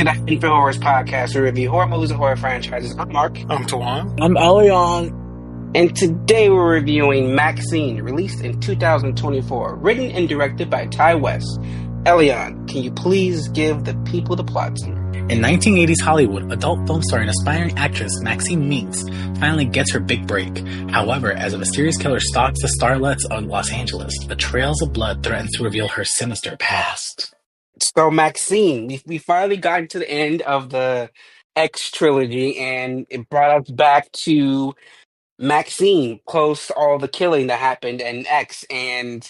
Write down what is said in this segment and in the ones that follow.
to the Info Horrors podcast, where we review horror movies and horror franchises. I'm Mark. I'm Tawan. I'm Elion. And today we're reviewing Maxxxine, released in 2024, written and directed by Ty West. Elion, can you please give the people the plot summary? In 1980s Hollywood, adult film star and aspiring actress Maxxxine Meeks finally gets her big break. However, as a mysterious killer stalks the starlets of Los Angeles, the trails of blood threaten to reveal her sinister past. So Maxxxine, we finally got to the end of the X trilogy, and it brought us back to Maxxxine, post all the killing that happened in X. And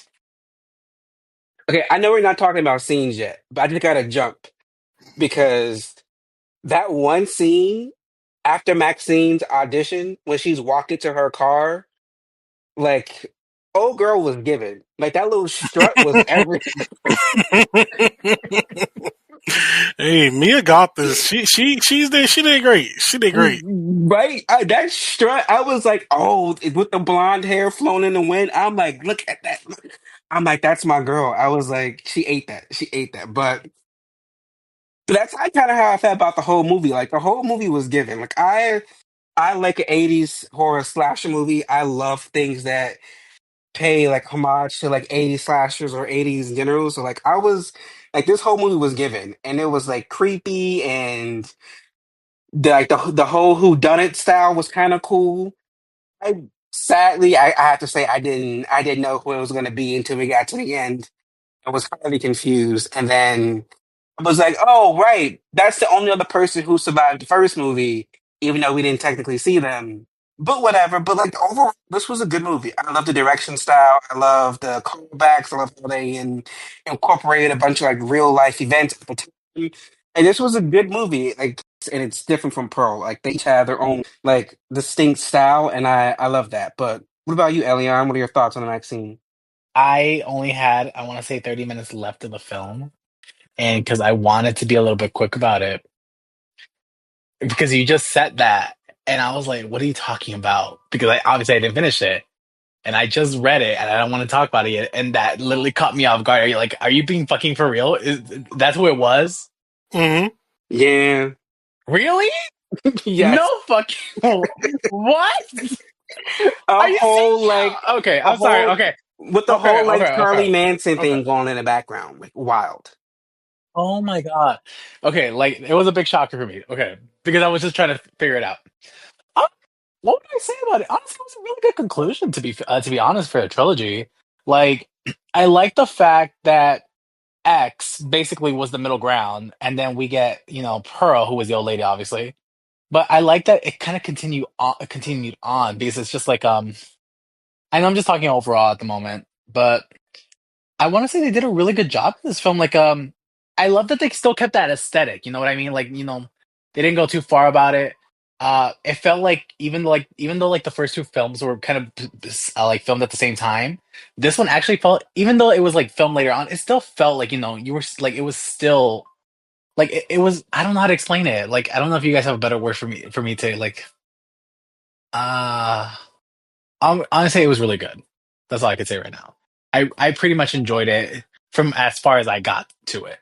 okay, I know we're not talking about scenes yet, but I just gotta jump because that one scene after Maxine's audition, when she's walking to her car, like, old girl was given. Like, that little strut was every. Hey, Mia got this. She did great. She did great. Right? That strut, I was like, oh, with the blonde hair flowing in the wind. I'm like, look at that. I'm like, that's my girl. I was like, she ate that. She ate that. But that's kind of how I felt about the whole movie. Like, the whole movie was given. Like, I like an 80s horror slasher movie. I love things that pay like homage to like 80s slashers or 80s in general. So like I was like this whole movie was given, and it was like creepy, and the whole who done it style was kind of cool. I sadly I have to say I didn't know who it was gonna be until we got to the end. I was highly confused, and then I was like, oh right, that's the only other person who survived the first movie, even though we didn't technically see them. But whatever. But like overall, this was a good movie. I love the direction style. I love the callbacks. I love how they incorporated a bunch of like real life events at the time. And this was a good movie. Like, and it's different from Pearl. Like they each have their own like distinct style, and I love that. But what about you, Elian? What are your thoughts on the Maxine? I only had, I want to say, 30 minutes left of the film. And because I wanted to be a little bit quick about it, because you just said that. And I was like, what are you talking about? Because obviously I didn't finish it. And I just read it and I don't want to talk about it yet. And that literally caught me off guard. Are you like, are you being fucking for real? That's who it was? Mm-hmm. Yeah. Really? Yes. No fucking. What? Are A you whole serious? like Okay, a I'm sorry. whole Okay. with the Okay, whole like okay, Charlie okay. Manson Okay. thing going in the background, like wild. Oh my God. Okay, like it was a big shocker for me. Okay. Because I was just trying to figure it out. Um, what would I say about it? Honestly, it was a really good conclusion to be honest for a trilogy. Like, I like the fact that X basically was the middle ground, and then we get Pearl, who was the old lady, obviously. But I like that it kind of continued on because it's just like I know I'm just talking overall at the moment, but I want to say they did a really good job in this film. Like, I love that they still kept that aesthetic. You know what I mean? Like, they didn't go too far about it. It felt like even though like the first two films were kind of like filmed at the same time, this one actually felt, even though it was like filmed later on, it still felt like you were like it was still like it was. I don't know how to explain it. Like, I don't know if you guys have a better word for me to like. Uh I'm honestly, it was really good. That's all I could say right now. I pretty much enjoyed it from as far as I got to it.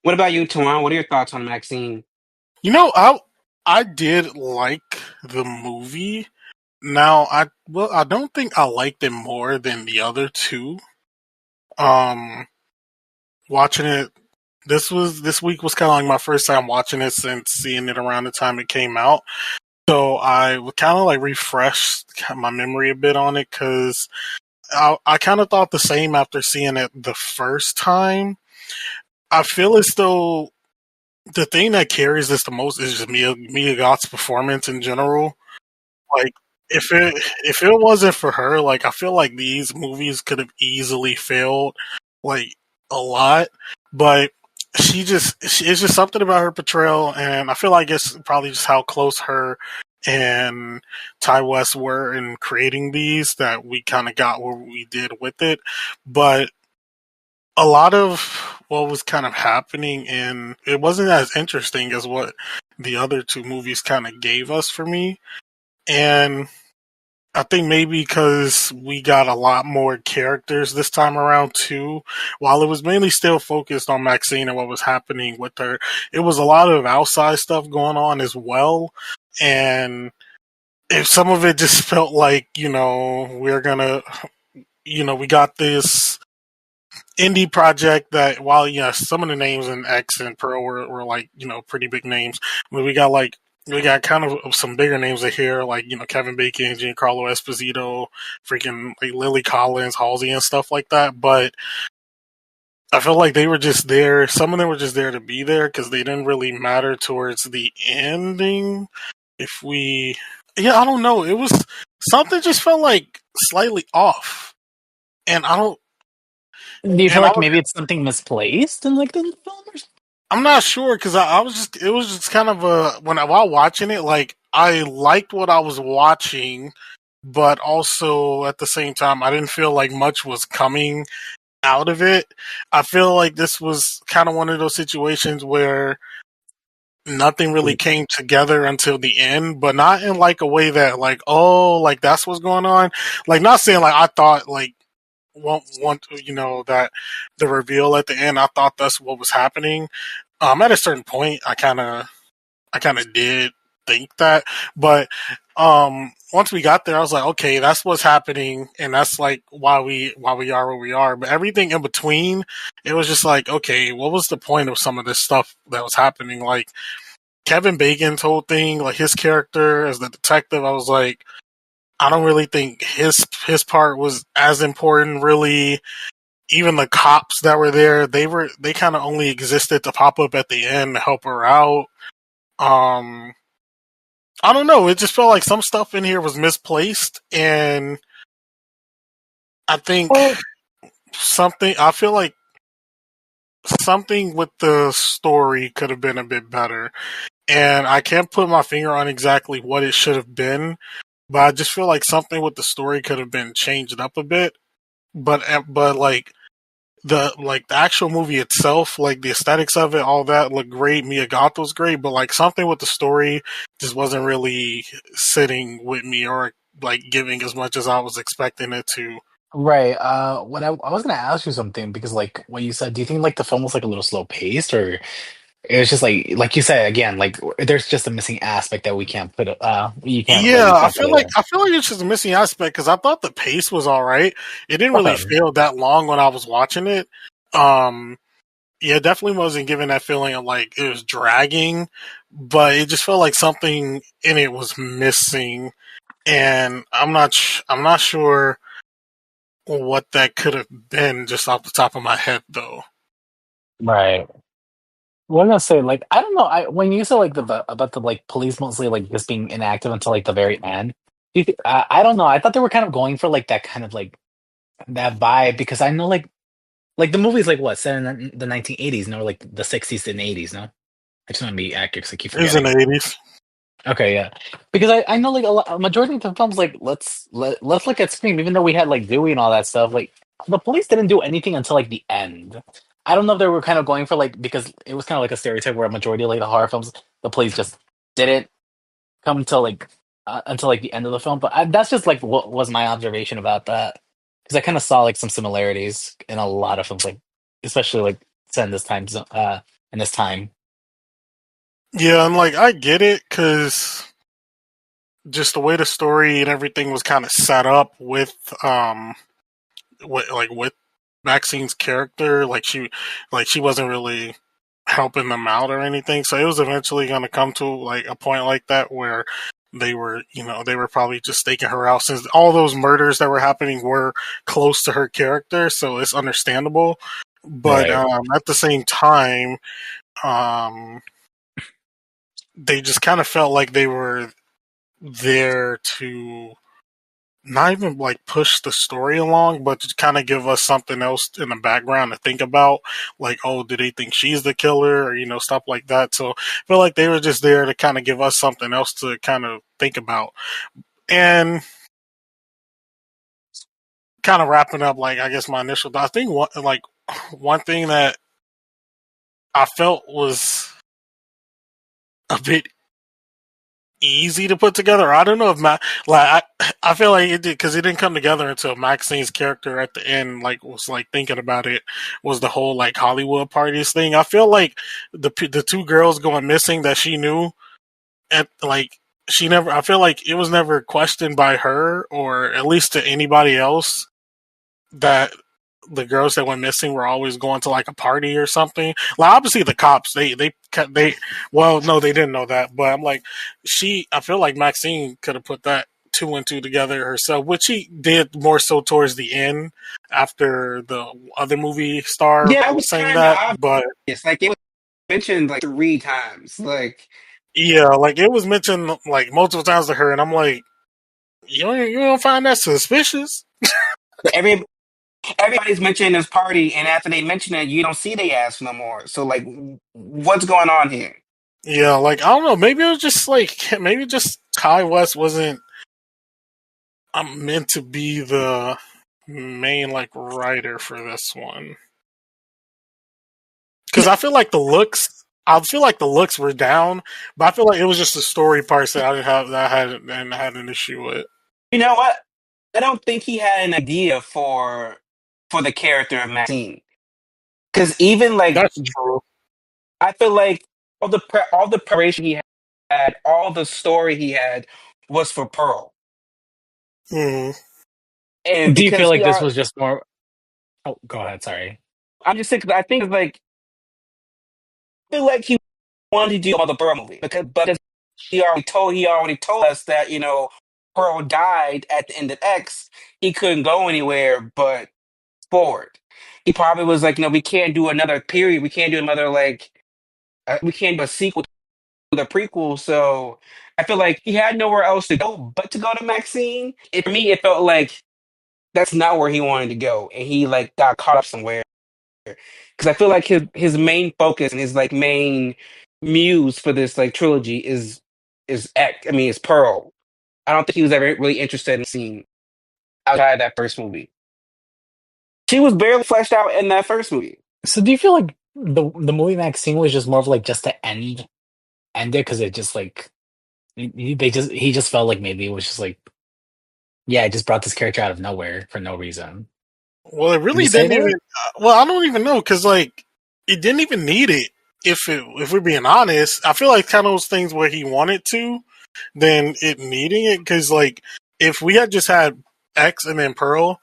What about you, Tuan? What are your thoughts on Maxine? You know, I did like the movie. Now, I don't think I liked it more than the other two. Um, Watching it this week was kind of like my first time watching it since seeing it around the time it came out. So I kind of like refreshed my memory a bit on it because I kind of thought the same after seeing it the first time. I feel as though the thing that carries this the most is just Mia Goth's performance in general. Like if it wasn't for her, like I feel like these movies could have easily failed like a lot. But it's just something about her portrayal, and I feel like it's probably just how close her and Ty West were in creating these that we kind of got where we did with it. But a lot of what was kind of happening, and it wasn't as interesting as what the other two movies kind of gave us for me. And I think maybe because we got a lot more characters this time around too. While it was mainly still focused on Maxine and what was happening with her, it was a lot of outside stuff going on as well. And if some of it just felt like, we're gonna, we got this indie project that while yes, some of the names in X and Pro were like, pretty big names, but we got kind of some bigger names in here, like, Kevin Bacon, Giancarlo Esposito, freaking like Lily Collins, Halsey and stuff like that. But I felt like they were just there. Some of them were just there to be there because they didn't really matter towards the ending. If we, yeah, I don't know. It was something just felt like slightly off. And I don't, Do you feel and I like was maybe it's something misplaced in like the film or something? I'm not sure because I was just it was just kind of a while watching it, like I liked what I was watching, but also at the same time I didn't feel like much was coming out of it. I feel like this was kind of one of those situations where nothing really came together until the end, but not in like a way that like, oh, like that's what's going on. Like not saying like I thought like want that the reveal at the end, I thought that's what was happening. At a certain point, I kind of did think that, but once we got there, I was like, okay, that's what's happening, and that's like why we are where we are. But everything in between, it was just like, okay, what was the point of some of this stuff that was happening? Like Kevin Bacon's whole thing, like his character as the detective, I was like, I don't really think his part was as important, really. Even the cops that were there, they kind of only existed to pop up at the end to help her out. Um, I don't know. It just felt like some stuff in here was misplaced, and I think Well, something. I feel like something with the story could have been a bit better, and I can't put my finger on exactly what it should have been, but I just feel like something with the story could have been changed up a bit. But like the actual movie itself, like the aesthetics of it, all that looked great. Mia Goth was great, but like something with the story just wasn't really sitting with me or like giving as much as I was expecting it to. right. What I was gonna ask you something because like when you said, do you think like the film was like a little slow paced or it was just like you said again, like there's just a missing aspect that we can't put Yeah, you can't put away. I feel like it's just a missing aspect because I thought the pace was all right. It didn't really Okay. feel that long when I was watching it. Um, yeah, it definitely wasn't giving that feeling of like it was dragging, but it just felt like something in it was missing, and I'm not sure what that could have been just off the top of my head though. Right. What I'm gonna say, like, I don't know. I when you said like about the like police mostly like just being inactive until like the very end. I don't know. I thought they were kind of going for like that kind of like that vibe because I know like the movie's like what set in the 1980s, no, like the 60s and 80s, no. I just want to be accurate because I keep It was in forgetting. the 80s. Okay, yeah, because I know like a majority of the films like let's look at Scream, even though we had like Dewey and all that stuff. Like the police didn't do anything until like the end. I don't know if they were kind of going for like because it was kind of like a stereotype where a majority of like the horror films, the police just didn't come until like the end of the film. But that's just like what was my observation about that because I kind of saw like some similarities in a lot of films, like especially like set in this time in this time. Yeah, and like I get it because just the way the story and everything was kind of set up with Maxine's character, like she wasn't really helping them out or anything. So it was eventually going to come to like a point like that where they were probably just staking her out since all those murders that were happening were close to her character. So it's understandable. But Right. at the same time, um, they just kind of felt like they were there to not even like push the story along, but to kind of give us something else in the background to think about. Like, oh, do they think she's the killer, or stuff like that. So I feel like they were just there to kind of give us something else to kind of think about. And kind of wrapping up, like I guess my initial thought, I think one thing that I felt was a bit easy to put together. I don't know if I feel like it did because it didn't come together until Maxine's character at the end like was like thinking about it was the whole like Hollywood parties thing. I feel like the two girls going missing that she knew at like she never. I feel like it was never questioned by her or at least to anybody else that the girls that went missing were always going to like a party or something. Like obviously the cops, they well no they didn't know that, but I'm like I feel like Maxine could have put that two and two together herself, which she did more so towards the end after the other movie star Yeah, it was was saying kind of that. But obvious. Like it was mentioned like 3 times. Like yeah, like it was mentioned like multiple times to her, and I'm like, you don't find that suspicious? every everybody's mentioning this party, and after they mention it, you don't see they ass no more. So like, what's going on here? Yeah, like I don't know. Maybe it was just like maybe just Kai West wasn't I'm meant to be the main like writer for this one because I feel like the looks were down, but I feel like it was just the story parts that I didn't have that I had an issue with. You know what? I don't think he had an idea for the character of Maxine. Because even like, That's true. I feel like all the preparation he had, all the story he had was for Pearl, Mm. and Do you feel because like this was just more? Oh, go ahead. Sorry. I'm just saying, 'cause I think like I feel like he wanted to do another Pearl movie because he already told us that Pearl died at the end of X. He couldn't go anywhere but forward. He probably was like, we can't do another period. We can't do another like we can't do a sequel to the prequel. So I feel like he had nowhere else to go but to go to Maxine. For me, it felt like that's not where he wanted to go, and he like got caught up somewhere. Because I feel like his main focus and his like main muse for this like trilogy is X. I mean, it's Pearl. I don't think he was ever really interested in seeing outside of that first movie. She was barely fleshed out in that first movie. So do you feel like the movie Maxine was just more of like just to end it because it just like he just felt like maybe it was just like yeah, it just brought this character out of nowhere for no reason. Well, it Would you really say didn't even. that? Well, I don't even know because like it didn't even need it. If we're being honest, I feel like kind of those things where he wanted to, then it needing it because like if we had just had X and then Pearl,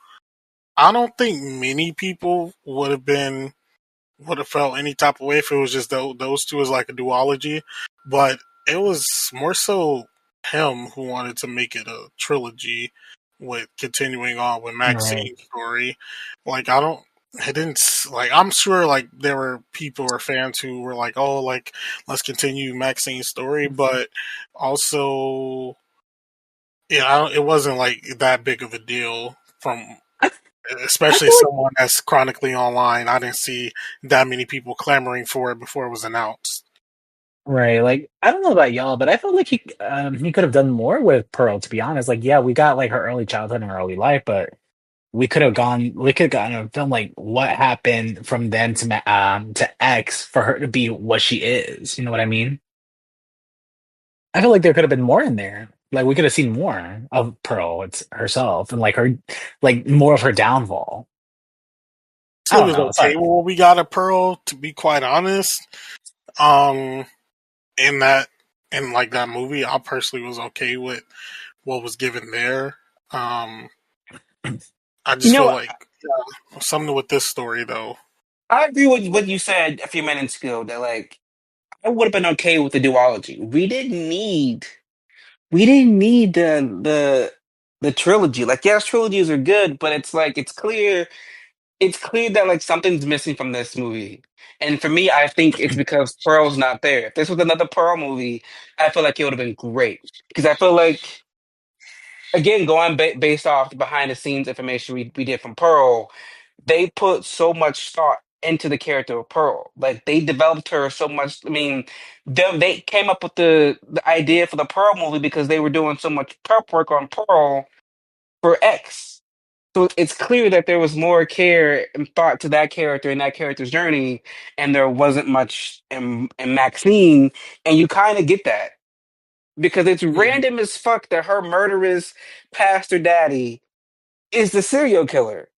I don't think many people would have felt any type of way if it was just those two as like a duology. But it was more so him who wanted to make it a trilogy with continuing on with Right. Maxine's story. Like I didn't like. I'm sure like there were people or fans who were like, "Oh, like let's continue Maxine's story," but also, yeah, it wasn't like that big of a deal from I, I especially feel like someone that's chronically online. I didn't see that many people clamoring for it before it was announced. right, like I don't know about y'all, but I felt like he could have done more with Pearl. To be honest, like yeah, we got like her early childhood and her early life, but we could have gotten a film like what happened from then to X for her to be what she is. You know what I mean? I feel like there could have been more in there. Like we could have seen more of Pearl it's herself and like her like more of her downfall. I It don't was know. okay Sorry. with what we got at Pearl, to be quite honest. Um, in that in like that movie, I personally was okay with what was given there. Um, I You just feel know, like something with this story though. I agree with what you said a few minutes ago that like I would have been okay with the duology. We didn't need the trilogy. Like yes, trilogies are good, but it's like it's clear that like something's missing from this movie. And for me, I think it's because Pearl's not there. If this was another Pearl movie, I feel like it would have been great because I feel like again going based off the behind the scenes information we did from Pearl, they put so much thought into the character of Pearl. Like they developed her so much. I mean, they came up with the idea for the Pearl movie because they were doing so much prep work on Pearl for X. So it's clear that there was more care and thought to that character and that character's journey, and there wasn't much in Maxine, and you kind of get that. because it's Mhm. random as fuck that her murderous pastor daddy is the serial killer.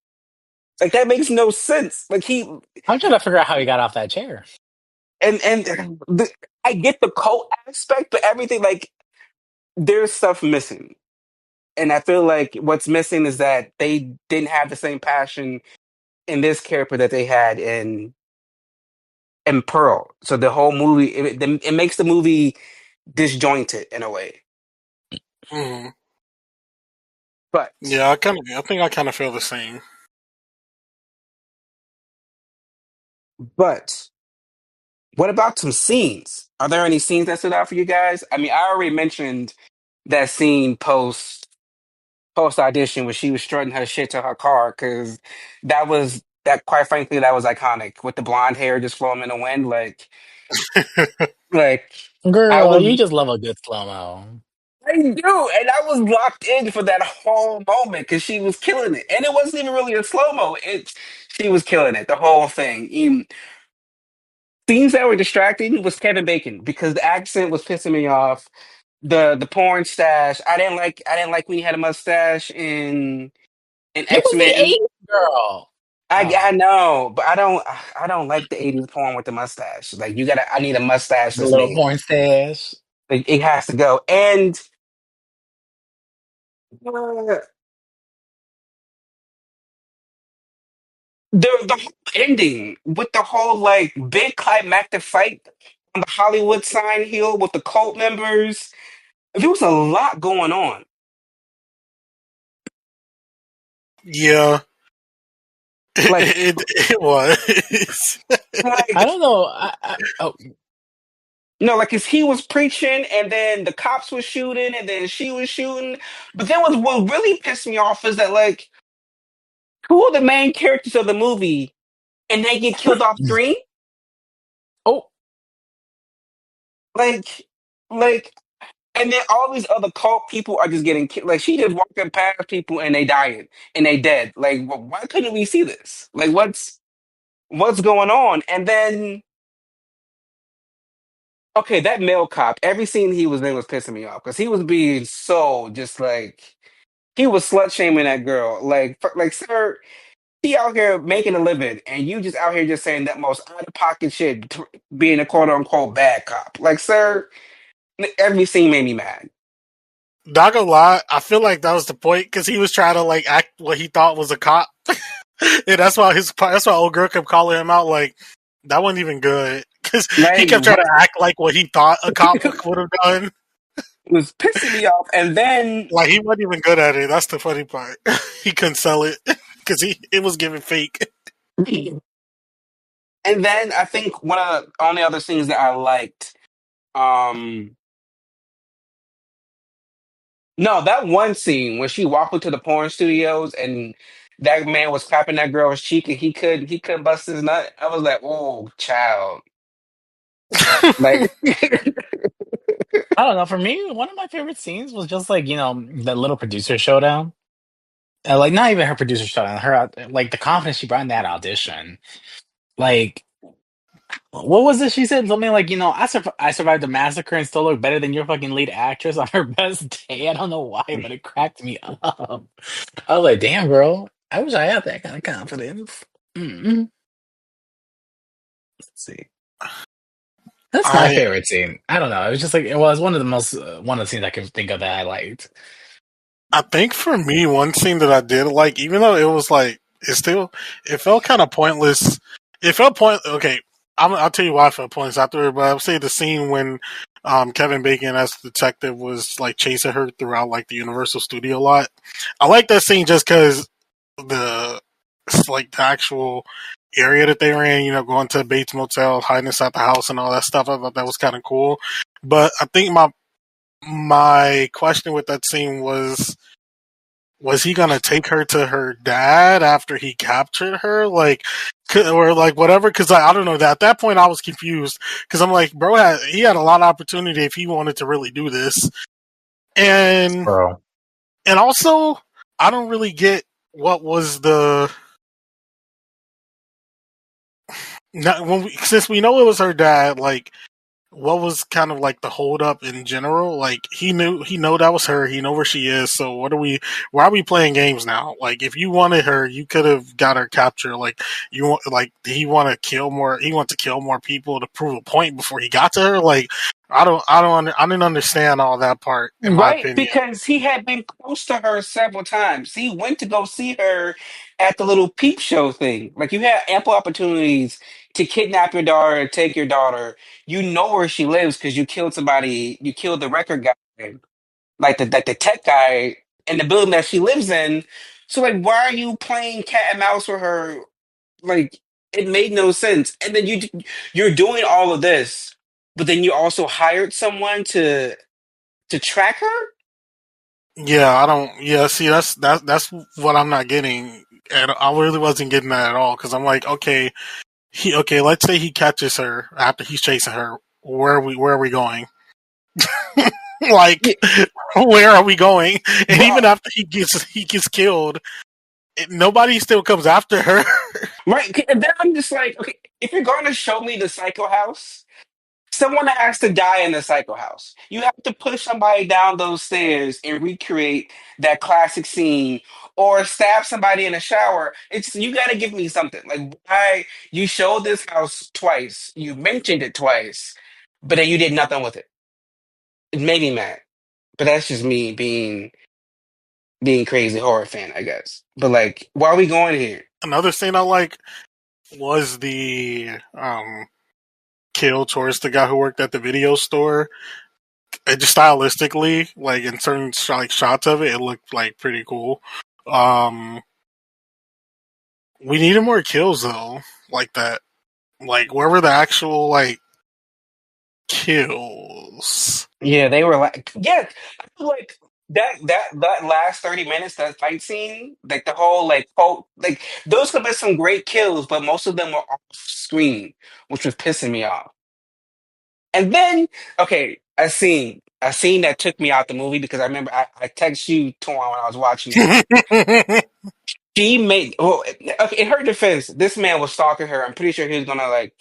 Like that makes no sense. Like he I'm trying to figure out how he got off that chair. and I get the cult aspect, but everything like there's stuff missing. And I feel like what's missing is that they didn't have the same passion in this character that they had in Pearl. So the whole movie it makes the movie disjointed in a way. Mhm. But Yeah, I think I kind of feel the same. but what about some scenes? Are there any scenes that stood out for you guys? I mean, I already mentioned that scene post audition where she was strutting her shit to her car because that quite frankly that was iconic with the blonde hair just flowing in the wind like I Girl, you was just love a good slow mo. I do, and I was locked in for that whole moment because she was killing it, and it wasn't even really a slow mo. It She was killing it, the whole thing. Even scenes that were distracting was Kevin Bacon because the accent was pissing me off. The porn stash, I didn't like when he had a mustache in It X was the Men. 80s, girl. I Oh, know, but I don't like the '80s porn with the mustache. Like you gotta, I need a mustache the that's little made. porn stash. Like, it has to go, and uh, the whole ending with the whole like big climactic fight on the Hollywood sign hill with the cult members. There was a lot going on. Yeah, Like it was. I like don't know. Oh, like 'cause he was preaching, and then the cops were shooting, and then she was shooting. But then what really pissed me off is that like who are the main characters of the movie, and they get killed off screen? oh, Like, like, and then all these other cult people are just getting killed. Like, she just walking past people and they dying and they dead. Like, why couldn't we see this? Like, what's going on? And then, okay, that male cop. Every scene he was in was pissing me off because he was being so just like he was slut shaming that girl. Like, sir, she out here making a living, and you just out here just saying that most out of pocket shit, being a quote unquote bad cop. Like, sir, every scene made me mad. Not gonna lie, I feel like that was the point because he was trying to like act what he thought was a cop, and that's why old girl kept calling him out. Like that wasn't even good because he Like, kept trying to what act like what he thought a cop would have done. was pissing me off, and then Like he wasn't even good at it. That's the funny part. He couldn't sell it because it was giving fake. I think one of the only other scenes that I liked, um, no, that one scene when she walked into the porn studios and that man was clapping that girl's cheek and he couldn't bust his nut. I was like, oh, child, like. I don't know. For me, one of my favorite scenes was just like that little producer showdown. Like not even her producer showdown. Like the confidence she brought in that audition. Like what was it? She said something like, I survived the massacre and still look better than your fucking lead actress on her best day. I don't know why, but it cracked me up. I was like, damn, girl. I wish I had that kind of confidence. Mm. Let's see. That's my I favorite scene. I don't know. It was just like it was one of the scenes I can think of that I liked. I think for me, one scene that I did like, even though it was like it felt kind of pointless. It felt point. Okay, I'll tell you why it felt pointless after. But I would say the scene when Kevin Bacon as the detective was like chasing her throughout like the Universal Studio lot. I like that scene just because the like the actual area that they were in. You know, going to Bates Motel, hiding inside the house, and all that stuff. I thought that was kind of cool. But I think my question with that scene was he gonna take her to her dad after he captured her, like, or like whatever? Because I don't know that at that point I was confused because I'm like, bro, he had a lot of opportunity if he wanted to really do this, and Bro. and also I don't really get what was the not, when since we know it was her dad, like what was kind of like the hold up in general? Like he know that was her. He know where she is. So what are we? Why are we playing games now? Like if you wanted her, you could have got her captured. Like you want, like he want to kill more. He want to kill more people to prove a point before he got to her. Like I didn't understand all that part in my Right, opinion. because he had been close to her several times. He went to go see her at the little peep show thing. Like you had ample opportunities to kidnap your daughter, take your daughter. You know where she lives because you killed somebody. You killed the record guy, like the tech guy in the building that she lives in. So like, why are you playing cat and mouse with her? Like it made no sense. And then you're doing all of this, but then you also hired someone to track her. Yeah, I don't. Yeah, see, that's what I'm not getting, and I really wasn't getting that at all. Because I'm like, okay, okay. Let's say he catches her after he's chasing her. Where are we going? Like, Yeah, where are we going? And even well, after he gets killed, nobody still comes after her. right. And then I'm just like, okay, if you're going to show me the psycho house, someone has to die in the psycho house. You have to push somebody down those stairs and recreate that classic scene, or stab somebody in a shower. It's you got to give me something. Like why you showed this house twice, you mentioned it twice, but then you did nothing with it. It made me mad. But that's just me being crazy horror fan, I guess. But like, why are we going here? Another scene I like was the kill towards the guy who worked at the video store. It just stylistically, like in certain like shots of it, it looked like pretty cool. Um, we needed more kills though, like that. Like where were the actual like kills? Yeah, they were like, yeah, I feel like that last 30 minutes, that fight scene, like the whole like quote, like those could have been some great kills, but most of them were off screen, which was pissing me off. And then, okay, a scene that took me out the movie because I remember I texted you, Torn, when I was watching it. She made, well, okay, in her defense, this man was stalking her. I'm pretty sure he was gonna like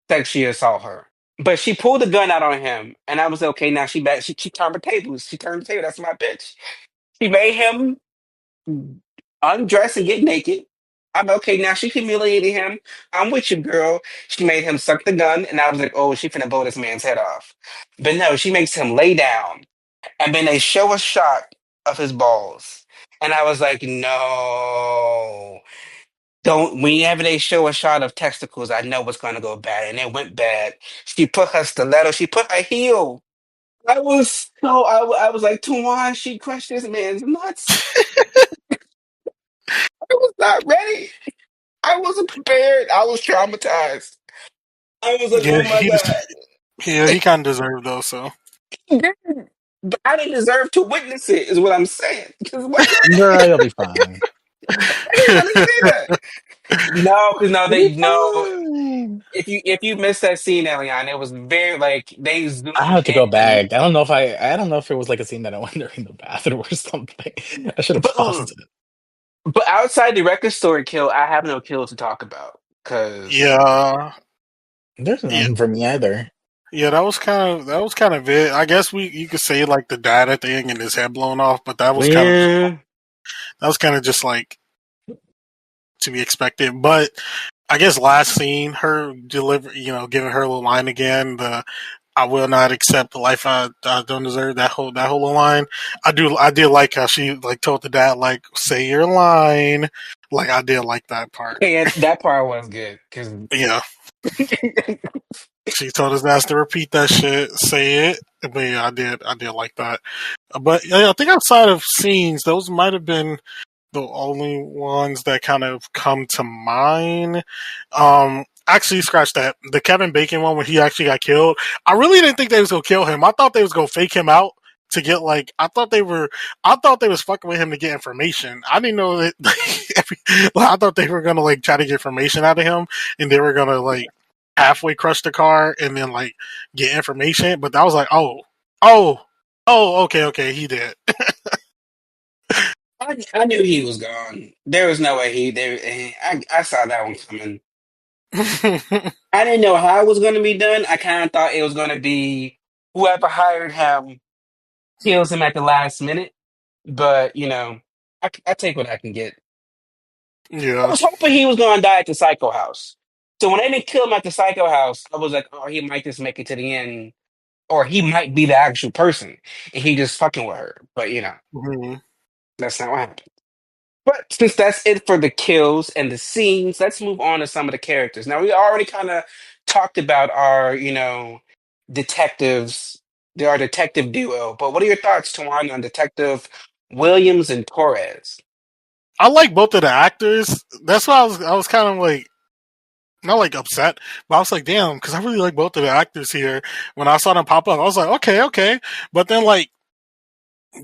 sexually assault her. But she pulled the gun out on him, and I was like, okay. Now she back. She turned the tables. She turned the table. That's my bitch. She made him undress and get naked. I'm okay. Now she humiliated him. I'm with you, girl. She made him suck the gun, and I was like, oh, she finna blow this man's head off. But no, she makes him lay down, and then they show a shot of his balls, and I was like, no. Don't whenever they show a shot of testicles, I know what's gonna go bad, and it went bad. She put her stiletto, she put her heel. I was like, Tuan, she crushed this man's nuts. I was not ready. I wasn't prepared. I was traumatized. I was like, Yeah, oh my he kind of deserved though. So God. But I didn't deserve to witness it, is what I'm saying. Because why Girl, you'll be fine. I didn't really say that. No, because no, You'll be they no. fine. If you missed that scene, Elion, it was very like they I zoomed have to go in. back. I don't know if it was like a scene that I went during the bathroom or something. I should have But paused it. but outside the record store kill, I have no kill to talk about because yeah, There's yeah, none for me either. yeah. That was kind of it. I guess you could say like the data thing and his head blown off, but yeah, that was kind of just like to be expected. But I guess last scene, her deliver, giving her little line again. The I will not accept the life I don't deserve. That whole line. I did like how she like told the dad like say your line. Like I did like that part. and that part was good because Yeah, she told his ass to repeat that shit, say it. But yeah, I did like that. But yeah, I think outside of scenes, those might have been the only ones that kind of come to mind. Actually, scratch that. The Kevin Bacon one when he actually got killed. I really didn't think they was gonna kill him. I thought they was gonna fake him out to get like. I thought they was fucking with him to get information. I didn't know that. I thought they were gonna like try to get information out of him, and they were gonna like halfway crush the car and then like get information. But I was like, oh, okay, he did. I knew he was gone. There was no way he there. I saw that one coming. I didn't know how it was going to be done. I kind of thought it was going to be whoever hired him kills him at the last minute. But, I take what I can get. I Yeah. was hoping he was going to die at the Psycho House. So when they didn't kill him at the Psycho House, I was like, oh, he might just make it to the end. Or he might be the actual person. And he just fucking with her. But, Mhm. that's not what happened. But since that's it for the kills and the scenes, let's move on to some of the characters. Now, we already kind of talked about our, detectives, our detective duo. But what are your thoughts, Tawan, on Detective Williams and Torres? I like both of the actors. That's why I was kind of like not like upset, but I was like, damn, because I really like both of the actors here. When I saw them pop up, I was like, okay, okay. But then like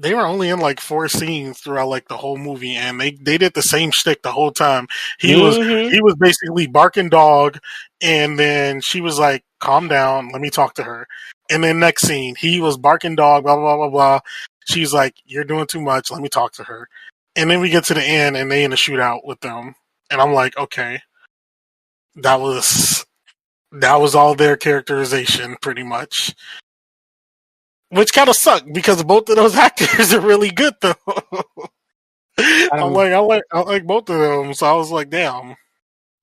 they were only in like four scenes throughout like the whole movie, and they did the same shtick the whole time. He was Hmm. he was basically barking dog, and then she was like, "Calm down, let me talk to her." And then next scene, he was barking dog, blah blah blah blah. She's like, "You're doing too much. Let me talk to her." And then we get to the end, and they in a shootout with them, and I'm like, okay, that was that was all their characterization pretty much. Which kind of sucked because both of those actors are really good though. Um, I like both of them, so I was like, damn.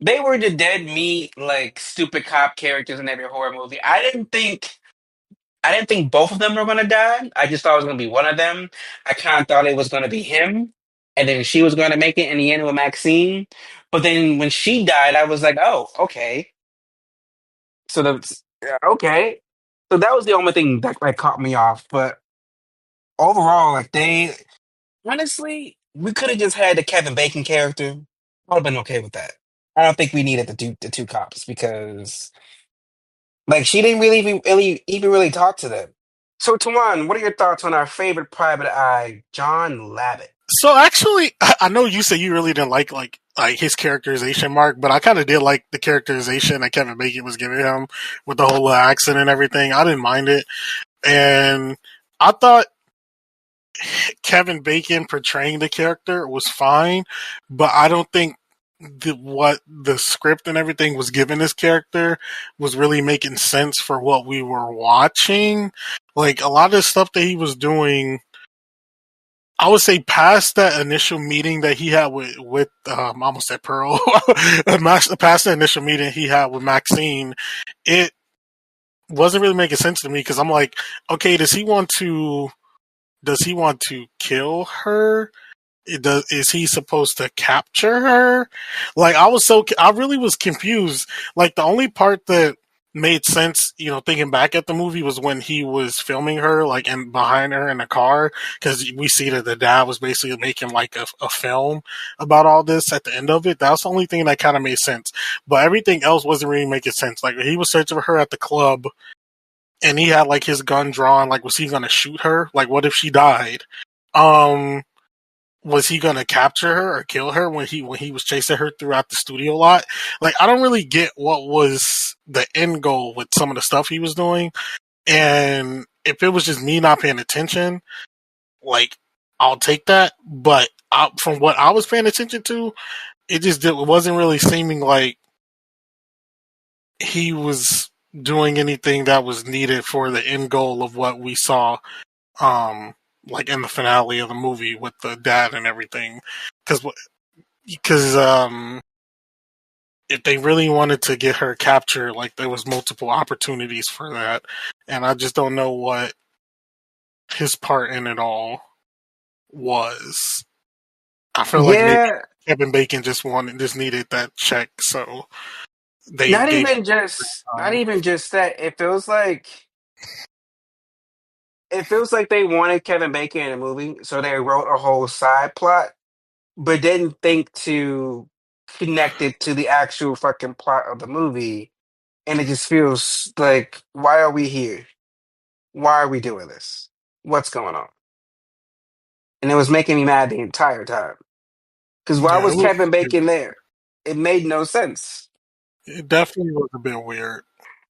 they were the dead meat, like stupid cop characters in every horror movie. I didn't think both of them were gonna die. I just thought it was gonna be one of them. I kind of thought it was gonna be him, and then she was gonna make it in the end with Maxine. But then when she died, I was like, oh, okay. So that's yeah, okay. So that was the only thing that like caught me off. But overall, like they honestly, we could have just had the Kevin Bacon character. I would have been okay with that. I don't think we needed the two cops because like she didn't really talk to them. So, Tawan, what are your thoughts on our favorite private eye, John Labatt? So actually, I know you said you really didn't like his characterization, Mark, but I kind of did like the characterization that Kevin Bacon was giving him with the whole accent and everything. I didn't mind it, and I thought Kevin Bacon portraying the character was fine, but I don't think what the script and everything was giving this character was really making sense for what we were watching. Like a lot of the stuff that he was doing, I would say past that initial meeting that he had with I almost said Pearl, past the initial meeting he had with Maxine, it wasn't really making sense to me because I'm like, okay, does he want to kill her? Is he supposed to capture her? Like I really was confused. Like the only part that made sense, thinking back at the movie was when he was filming her, like, and behind her in the car, because we see that the dad was basically making like a film about all this at the end of it. That was the only thing that kind of made sense. But everything else wasn't really making sense. Like he was searching for her at the club, and he had like his gun drawn. Like, was he gonna shoot her? Like, what if she died? Um, was he gonna capture her or kill her when he was chasing her throughout the studio lot? Like I don't really get what was the end goal with some of the stuff he was doing. And if it was just me not paying attention, like I'll take that. But from what I was paying attention to, it wasn't really seeming like he was doing anything that was needed for the end goal of what we saw um like in the finale of the movie with the dad and everything because because if they really wanted to get her captured, like there was multiple opportunities for that, and I just don't know what his part in it all was. I feel like maybe Yeah, Kevin Bacon just needed that check, so they not gave even just not time. even just that. It feels like they wanted Kevin Bacon in the movie, so they wrote a whole side plot, but didn't think to connect it to the actual fucking plot of the movie. And it just feels like, why are we here? Why are we doing this? What's going on? And it was making me mad the entire time. Because why Yeah, was Kevin Bacon there? It made no sense. it definitely was a bit weird.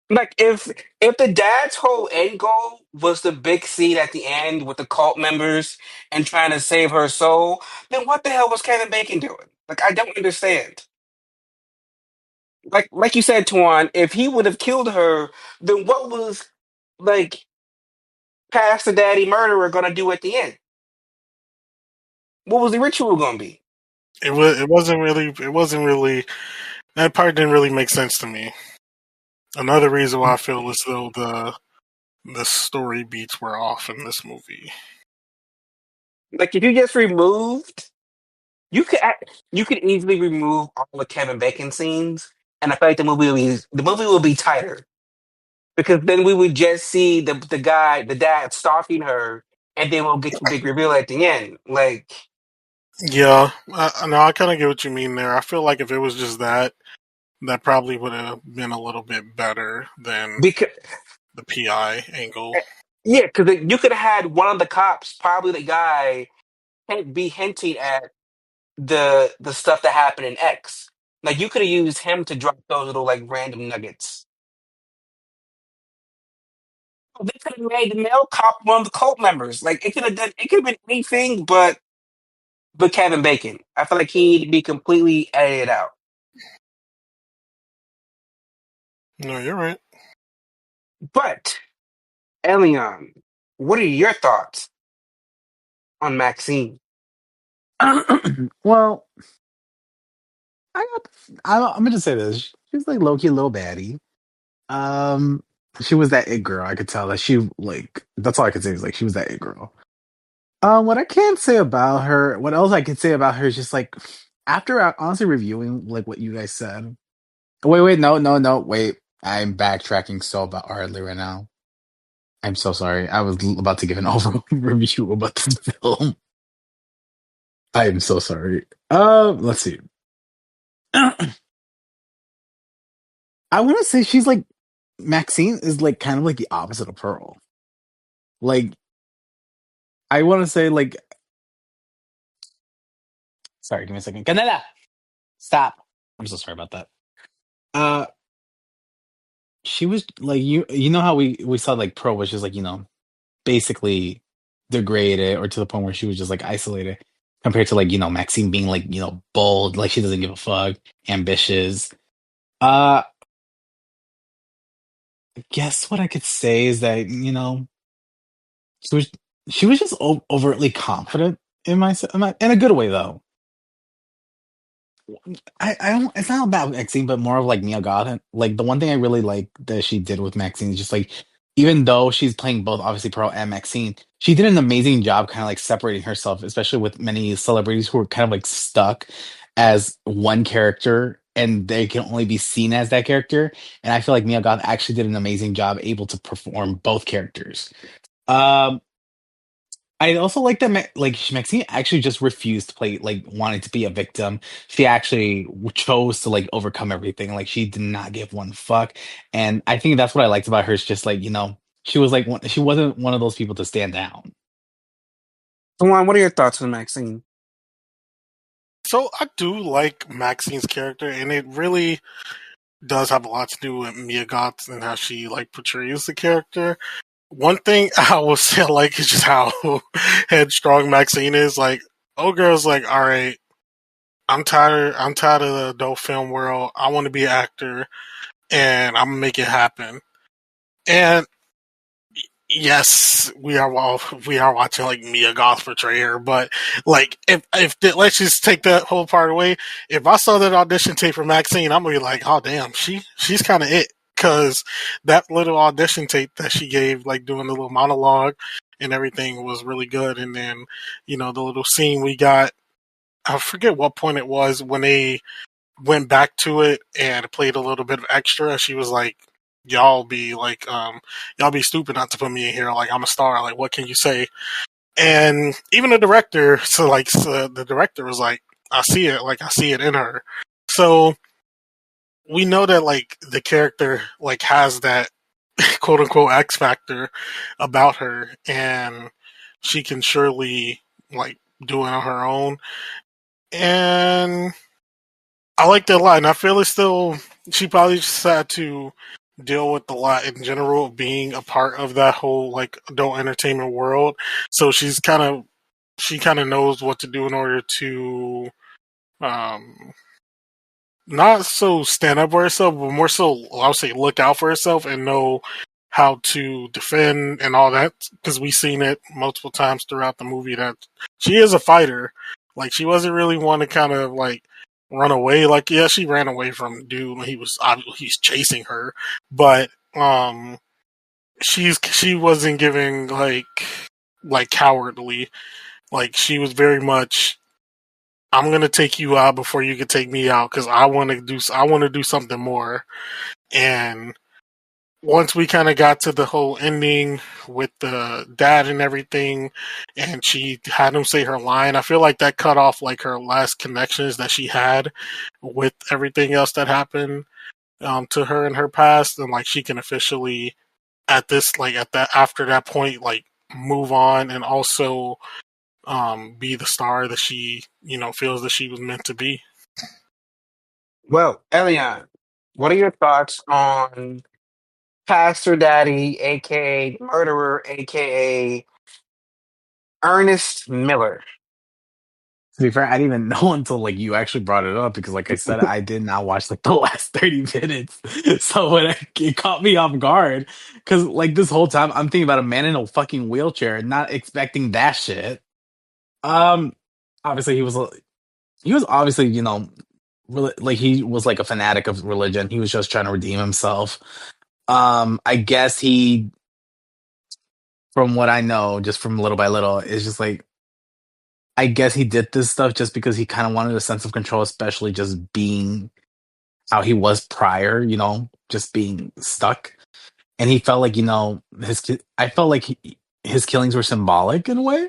Like if the dad's whole end goal was the big scene at the end with the cult members and trying to save her soul, then what the hell was Kevin Bacon doing? Like I don't understand. like you said, Tuan, if he would have killed her, then what was like Pastor Daddy Murderer gonna do at the end? What was the ritual gonna be? It wasn't really that part didn't really make sense to me. Another reason why I feel as though the story beats were off in this movie. Like if you just removed, you could easily remove all the Kevin Bacon scenes, and I feel like the movie will be tighter because then we would just see the dad stalking her, and then we'll get the big reveal at the end. Like Yeah, no, I kind of get what you mean there. I feel like if it was just that, that probably would have been a little bit better than because the PI angle. yeah, because you could have had one of the cops, probably the guy, be hinting at the stuff that happened in X. Like you could have used him to drop those little like random nuggets. They could have made the male cop one of the cult members. Like it could have been anything but Kevin Bacon. I feel like he needed to be completely edited out. No, you're right. But Elion, what are your thoughts on Maxine? Well, I got. I'm gonna just say this. She's like low key little baddie. Um, she was that it girl. I could tell that she like. That's all I could say is like she was that it girl. What I can say about her, what else I could say about her is just like after honestly reviewing like what you guys said. Wait, no, no, no, wait. I'm backtracking so about hardly right now. I'm so sorry. I was about to give an overall review about this film. I am so sorry. Let's see. I want to say she's like Maxine is like kind of like the opposite of Pearl. Like I want to say like sorry, give me a second. Canela, stop. I'm so sorry about that. Uh, she was like you know how we saw like Pearl was just like basically degraded or to the point where she was just like isolated compared to like Maxine being like bold, like she doesn't give a fuck, ambitious. Uh, guess what I could say is that she was she was just overtly confident in a good way though. I don't. It's not about Maxine, but more of like Mia Goth. Like the one thing I really like that she did with Maxine is just like, even though she's playing both, obviously Pearl and Maxine, she did an amazing job, kind of like separating herself, especially with many celebrities who are kind of like stuck as one character and they can only be seen as that character. And I feel like Mia Goth actually did an amazing job, able to perform both characters. Um, I also like that, like Maxine actually just refused to play, like wanted to be a victim. She actually chose to like overcome everything. Like she did not give one fuck, and I think that's what I liked about her. Is just like she was like she wasn't one of those people to stand down. Juan, what are your thoughts on Maxine? So I do like Maxine's character, and it really does have a lot to do with Mia Goth and how she like portrays the character. One thing I will say I like is just how headstrong Maxine is. Like, old girl's like, all right, I'm tired of the adult film world. I want to be an actor, and I'm gonna make it happen. And yes, we are watching like Mia Goth portray her, but like let's just take that whole part away. If I saw that audition tape for Maxine, I'm gonna be like, oh damn, she's kind of it, because that little audition tape that she gave, like doing the little monologue and everything, was really good. And then the little scene we got, I forget what point it was when they went back to it and played a little bit of extra. She was like, y'all be stupid not to put me in here. Like, I'm a star. Like, what can you say? And even the director, so the director was like, I see it. Like, I see it in her. So we know that like the character like has that quote unquote X factor about her, and she can surely like do it on her own. And I like that a lot, and I feel it's still, she probably just had to deal with a lot in general of being a part of that whole like adult entertainment world. So she kind of knows what to do in order to um not so stand up for herself, but more so I would say look out for herself and know how to defend and all that. Because we've seen it multiple times throughout the movie that she is a fighter. Like she wasn't really one to kind of like run away. Like yeah, she ran away from dude when he's chasing her, but she wasn't giving like cowardly. Like she was very much I'm gonna take you out before you can take me out because I want to do something more. And once we kind of got to the whole ending with the dad and everything, and she had him say her line, I feel like that cut off like her last connections that she had with everything else that happened to her in her past, and like she can officially at that after that point like move on and also be the star that she feels that she was meant to be. Well, Elian, what are your thoughts on Pastor Daddy, aka Murderer, aka Ernest Miller? To be fair, I didn't even know until like you actually brought it up because, like I said, I did not watch like the last 30 minutes, so it caught me off guard because like this whole time I'm thinking about a man in a fucking wheelchair, and not expecting that shit. Um, Obviously he was obviously like he was like a fanatic of religion. He was just trying to redeem himself. I guess he, from what I know, just from little by little, is just like I guess he did this stuff just because he kind of wanted a sense of control, especially just being how he was prior, just being stuck. And he felt like, I felt like his killings were symbolic in a way.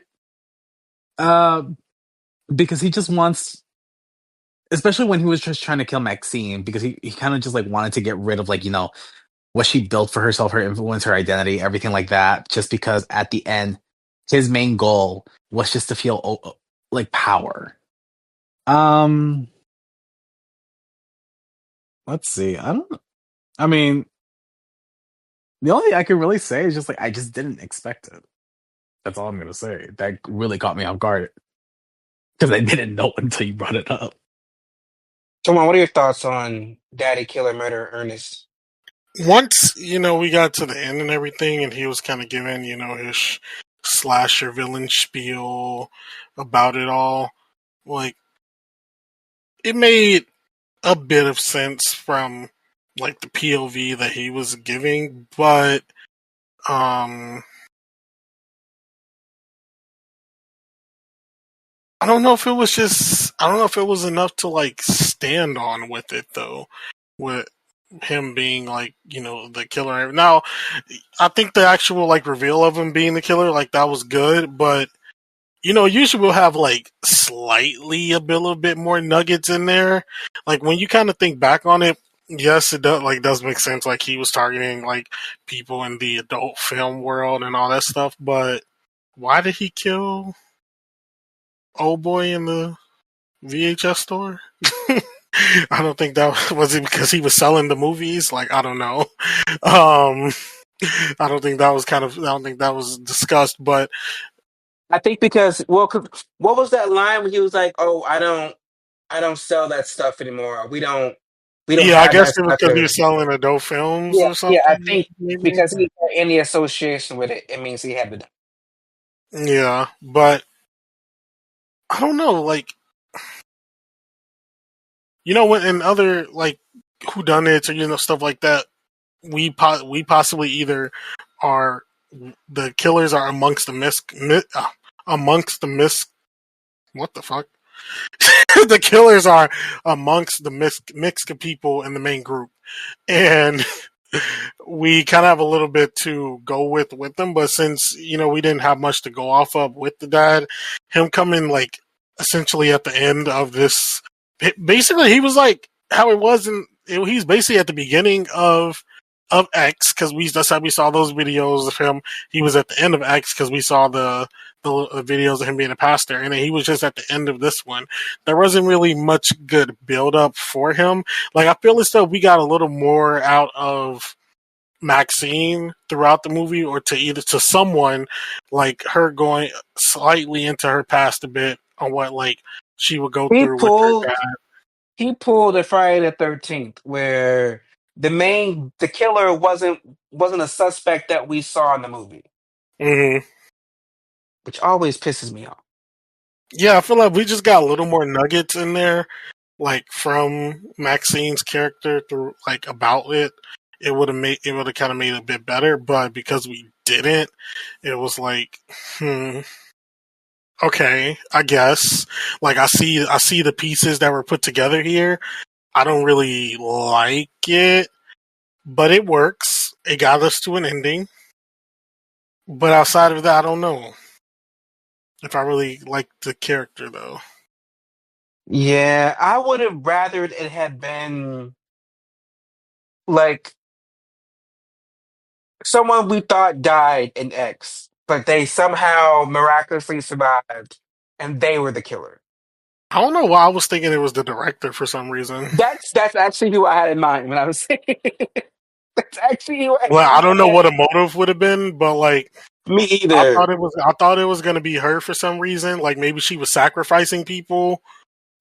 Uh, because he just wants, especially when he was just trying to kill Maxine, because he kind of just like wanted to get rid of like, what she built for herself, her influence, her identity, everything like that, just because at the end, his main goal was just to feel like power. Um, let's see. I don't. I mean, the only thing I can really say is just like I just didn't expect it. That's all I'm gonna say. That really caught me off guard because I didn't know until you brought it up. Toman, what are your thoughts on Daddy Killer Murderer Ernest? Once we got to the end and everything, and he was kind of giving his slasher villain spiel about it all, like it made a bit of sense from like the POV that he was giving, but um I don't know if it was enough to like stand on with it though, with him being like the killer. Now I think the actual like reveal of him being the killer, like that was good, but usually we'll have like slightly a little bit more nuggets in there. Like when you kind of think back on it, yes, it does make sense. Like he was targeting like people in the adult film world and all that stuff. But why did he kill old boy in the VHS store? I don't think that was it because he was selling the movies. Like I don't know. Um, I don't think that was discussed, but I think because well, what was that line when he was like, "Oh, I don't sell that stuff anymore. We don't yeah, I have guess that it was stuff because he here." was selling adult films Yeah, or yeah. I something. think Maybe. because he had any association with it, it means he had to. Yeah, but I don't know. Like when in other like whodunits or stuff like that, we possibly either are the killers are amongst the mis what the fuck the killers are amongst the mix of people in the main group, and we kind of have a little bit to go with them. But since we didn't have much to go off of with the dad, him coming like essentially at the end of this, basically he was like how it was he's basically at the beginning of X because that's how we saw those videos of him. He was at the end of X because we saw the videos of him being a pastor, and then he was just at the end of this one. There wasn't really much good build up for him. Like I feel as though we got a little more out of Maxxine throughout the movie, or to either to someone like her going slightly into her past a bit on what like she would go He through with her pulled dad. he pulled a Friday the 13th where the killer wasn't a suspect that we saw in the movie, Hmm. which always pisses me off. Yeah, I feel like we just got a little more nuggets in there, like from Maxxine's character through like about it. It would have kind of made it a bit better, but because we didn't, it was like, hmm, okay, I guess. Like I see the pieces that were put together here. I don't really like it, but it works. It got us to an ending. But outside of that, I don't know if I really like the character though. Yeah, I would have rathered it had been like someone we thought died in X, but they somehow miraculously survived, and they were the killer. I don't know why I was thinking it was the director for some reason. That's actually who I had in mind when I was saying. That's actually who I Well, had I in don't know mind. what a motive would have been, but like Me either. I thought it was gonna be her for some reason. Like maybe she was sacrificing people,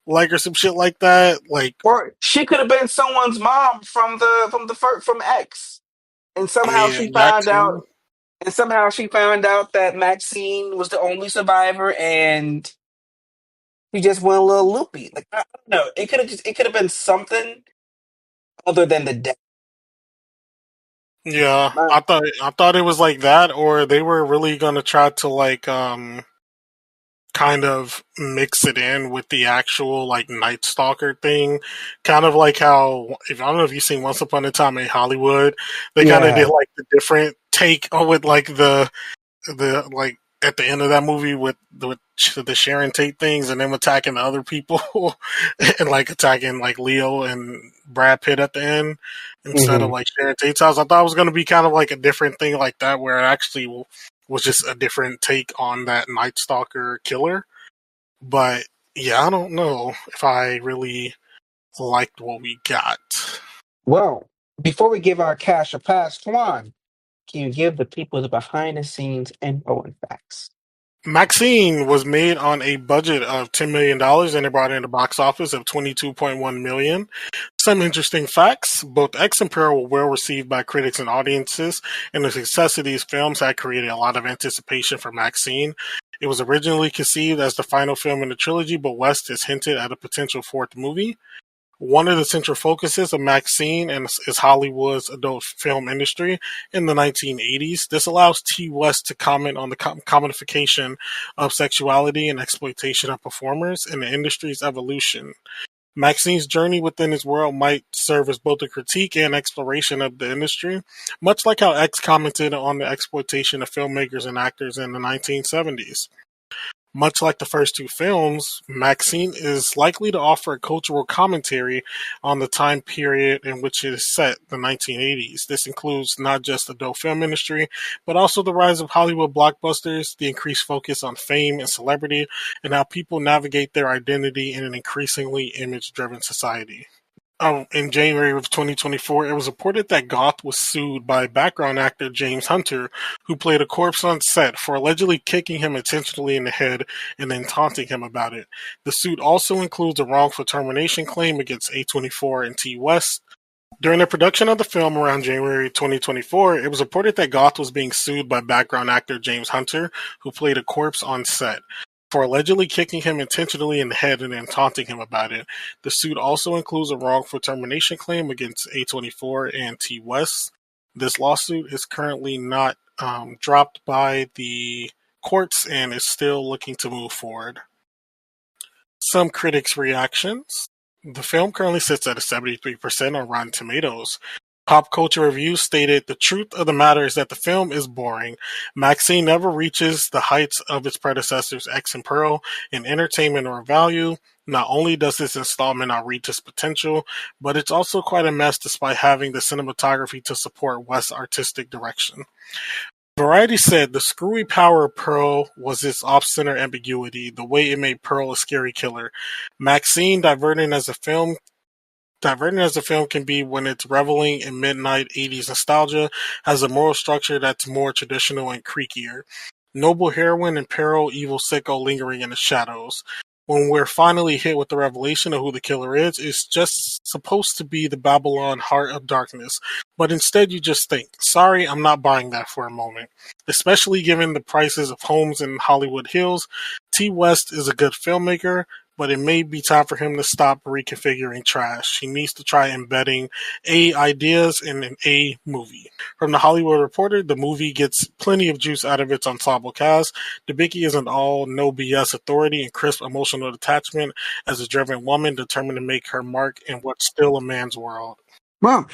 like or some shit like that. Like Or she could have been someone's mom from X, and somehow yeah, she that found too. out. And somehow she found out that Maxine was the only survivor, and he just went a little loopy. Like I don't know, it could have been something other than the death. Yeah, Uh, I thought it was like that, or they were really gonna try to like kind of mix it in with the actual like Night Stalker thing, kind of like how if I don't know if you've seen Once Upon a Time in Hollywood, they kind of did yeah. like the different take on with like the like at the end of that movie with the Sharon Tate things and them attacking the other people and like attacking like Leo and Brad Pitt at the end instead of Hmm. like Sharon Tate's house. I thought it was going to be kind of like a different thing like that where it actually was just a different take on that Night Stalker killer. But yeah, I don't know if I really liked what we got. Well, before we give our cash a pass, Tuan, can you give the people the behind the scenes info and facts? Maxine was made on a budget of $10 million and it brought in a box office of 22.1 million. Some interesting facts. Both X and Pearl were well received by critics and audiences, and the success of these films had created a lot of anticipation for Maxine. It was originally conceived as the final film in the trilogy, but West has hinted at a potential fourth movie. One of the central focuses of Maxine is Hollywood's adult film industry in the 1980s. This allows T. West to comment on the commodification of sexuality and exploitation of performers and the industry's evolution. Maxine's journey within his world might serve as both a critique and exploration of the industry, much like how X commented on the exploitation of filmmakers and actors in the 1970s. Much like the first two films, Maxine is likely to offer a cultural commentary on the time period in which it is set, the 1980s. This includes not just the adult film industry, but also the rise of Hollywood blockbusters, the increased focus on fame and celebrity, and how people navigate their identity in an increasingly image-driven society. In January of 2024, it was reported that Goth was sued by background actor James Hunter, who played a corpse on set, for allegedly kicking him intentionally in the head and then taunting him about it. The suit also includes a wrongful termination claim against A24 and T West. During the production of the film around January 2024, it was reported that Goth was being sued by background actor James Hunter, who played a corpse on set, for allegedly kicking him intentionally in the head and then taunting him about it. The suit also includes a wrongful termination claim against A24 and T West. This lawsuit is currently not dropped by the courts and is still looking to move forward. Some critics' reactions. The film currently sits at a 73% on Rotten Tomatoes. Pop Culture Reviews stated, "The truth of the matter is that the film is boring. Maxine never reaches the heights of its predecessors X and Pearl in entertainment or value. Not only does this installment not reach its potential, but it's also quite a mess despite having the cinematography to support West's artistic direction." Variety said the screwy power of Pearl was its off-center ambiguity, the way it made Pearl a scary killer. Maxine, diverting as a film can be when it's reveling in midnight 80s nostalgia, has a moral structure that's more traditional and creakier. Noble heroine and peril, evil sicko lingering in the shadows. when we're finally hit with the revelation of who the killer is, it's just supposed to be the Babylon Heart of Darkness. But instead, you just think, sorry, I'm not buying that for a moment. Especially given the prices of homes in Hollywood Hills, T. West is a good filmmaker, but it may be time for him to stop reconfiguring trash. He needs to try embedding A ideas in an A movie. From the Hollywood Reporter, the movie gets plenty of juice out of its ensemble cast. Debicki isn't all no BS authority and crisp emotional detachment as a driven woman determined to make her mark in what's still a man's world. Well,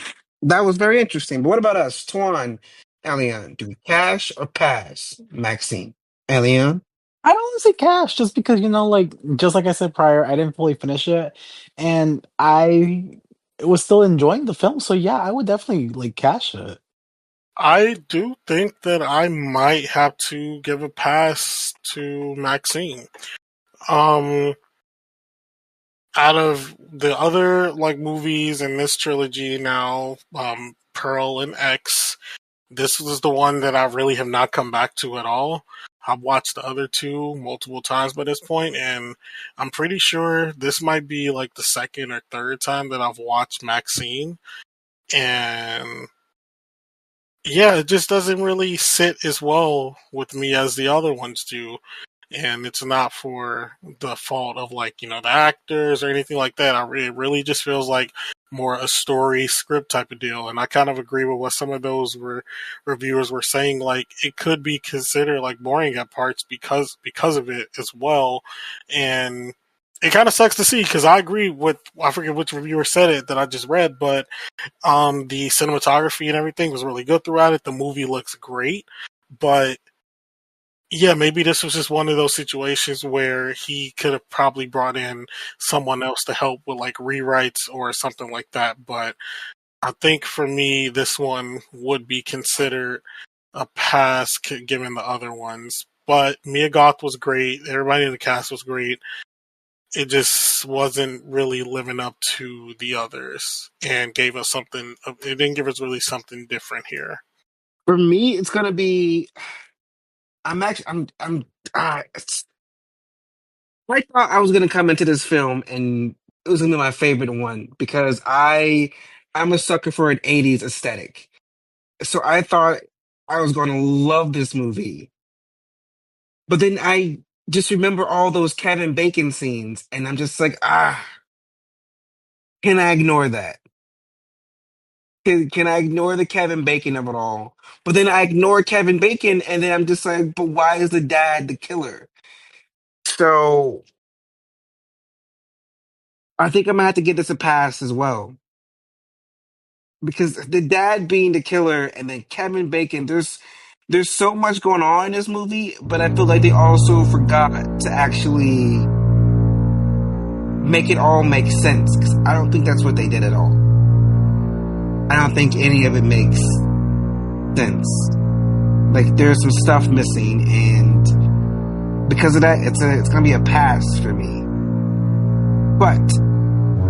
that was very interesting. But what about us, Twan, Elian? Do we cash or pass? Maxine, Elian. I don't want to say cash just because, like, just like I said prior, I didn't fully finish it, and I was still enjoying the film. So yeah, I would definitely like cash it. I do think that I might have to give a pass to Maxine. Um, Out of the other like movies in this trilogy now, Pearl and X, this was the one that I really have not come back to at all. I've watched the other two multiple times by this point, and I'm pretty sure this might be like the second or third time that I've watched Maxine. And yeah, it just doesn't really sit as well with me as the other ones do. And it's not for the fault of like, the actors or anything like that. It really just feels like more a story script type of deal. And I kind of agree with what some of those reviewers were saying. Like it could be considered like boring at parts because of it as well. And it kind of sucks to see because I agree with, I forget which reviewer said it that I just read, but the cinematography and everything was really good throughout it. The movie looks great, but yeah, maybe this was just one of those situations where he could have probably brought in someone else to help with like rewrites or something like that. But I think for me, this one would be considered a pass given the other ones. But Mia Goth was great. Everybody in the cast was great. It just wasn't really living up to the others and gave us something. It didn't give us really something different here. For me, it's gonna be. I'm actually. I'm. I thought I was gonna come into this film and it was gonna be my favorite one because I'm a sucker for an '80s aesthetic. So I thought I was gonna love this movie, but then I just remember all those Kevin Bacon scenes, and I'm just like, can I ignore that? Can I ignore the Kevin Bacon of it all? But then I ignore Kevin Bacon, and then I'm just like, but why is the dad the killer? So I think I'm gonna have to give this a pass as well because the dad being the killer, and then Kevin Bacon. There's so much going on in this movie, but I feel like they also forgot to actually make it all make sense because I don't think that's what they did at all. I don't think any of it makes sense. Like there's some stuff missing, and because of that, it's gonna be a pass for me. But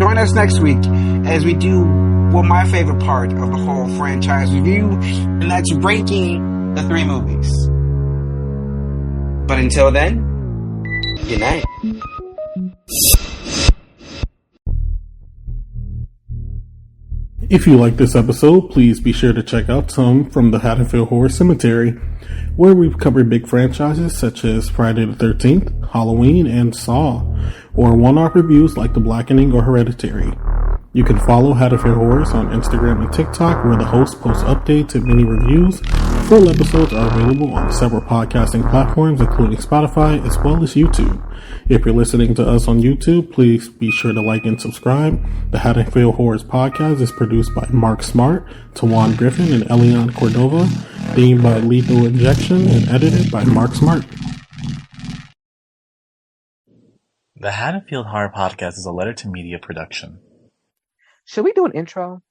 join us next week as we do my favorite part of the whole franchise review, and that's ranking the 3 movies. But until then, good night. If you like this episode, please be sure to check out some from the Haddonfield Horror Cemetery, where we've covered big franchises such as Friday the 13th, Halloween, and Saw, or one-off reviews like The Blackening or Hereditary. You can follow Haddonfield Horrors on Instagram and TikTok, where the host posts updates and mini reviews. Full episodes are available on several podcasting platforms, including Spotify, as well as YouTube. If you're listening to us on YouTube, please be sure to like and subscribe. The Haddonfield Horrors podcast is produced by Mark Smart, Tawan Griffin, and Elian Cordova, themed by Lethal Injection, and edited by Mark Smart. The Haddonfield Horror Podcast is a Letter to Media production. Should we do an intro?